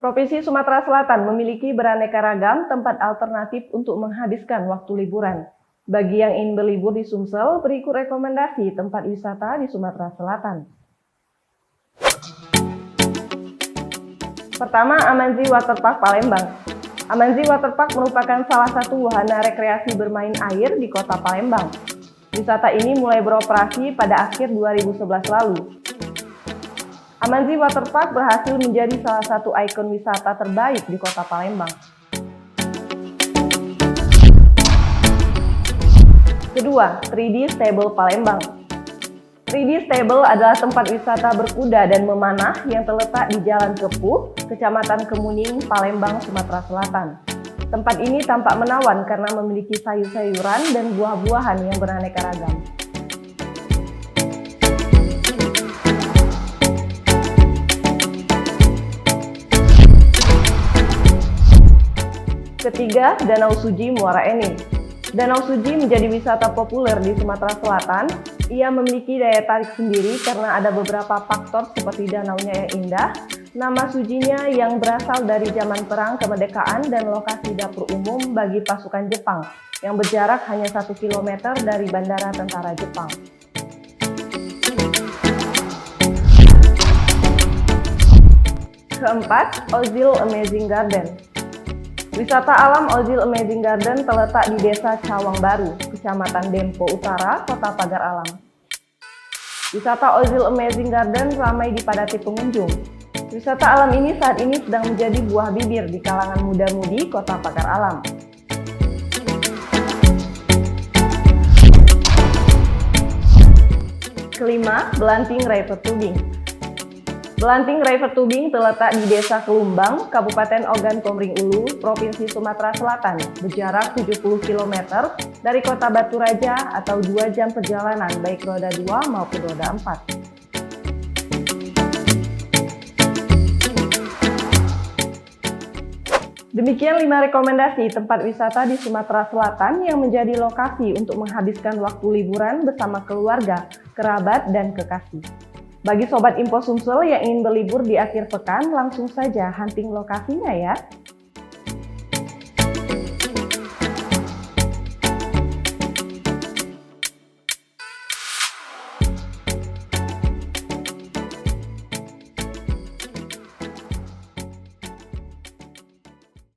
Provinsi Sumatera Selatan memiliki beraneka ragam tempat alternatif untuk menghabiskan waktu liburan. Bagi yang ingin berlibur di Sumsel, berikut rekomendasi tempat wisata di Sumatera Selatan. Pertama, Amanzi Waterpark Palembang. Amanzi Waterpark merupakan salah satu wahana rekreasi bermain air di kota Palembang. Wisata ini mulai beroperasi pada akhir 2011 lalu. Amanzi Waterpark berhasil menjadi salah satu ikon wisata terbaik di kota Palembang. Kedua, 3D Stable Palembang. 3D Stable adalah tempat wisata berkuda dan memanah yang terletak di Jalan Kepuh, Kecamatan Kemuning, Palembang, Sumatera Selatan. Tempat ini tampak menawan karena memiliki sayur-sayuran dan buah-buahan yang beraneka ragam. Ketiga, Danau Suji Muara Enim. Danau Suji menjadi wisata populer di Sumatera Selatan. Ia memiliki daya tarik sendiri karena ada beberapa faktor seperti danaunya yang indah, nama sujinya yang berasal dari zaman perang kemerdekaan dan lokasi dapur umum bagi pasukan Jepang yang berjarak hanya 1 km dari Bandara Tentara Jepang. Keempat, Ozil Amazing Garden. Wisata alam Ozil Amazing Garden terletak di Desa Cawang Baru, Kecamatan Dempo Utara, Kota Pagar Alam. Wisata Ozil Amazing Garden ramai dipadati pengunjung. Wisata alam ini saat ini sedang menjadi buah bibir di kalangan muda-mudi Kota Pagar Alam. Kelima, Belanting River Tubing. Belanting River Tubing terletak di Desa Kelumbang, Kabupaten Ogan Komering Ulu, Provinsi Sumatera Selatan, berjarak 70 km dari kota Batu Raja atau 2 jam perjalanan baik roda 2 maupun roda 4. Demikian 5 rekomendasi tempat wisata di Sumatera Selatan yang menjadi lokasi untuk menghabiskan waktu liburan bersama keluarga, kerabat, dan kekasih. Bagi Sobat Info Sumsel yang ingin berlibur di akhir pekan, langsung saja hunting lokasinya ya.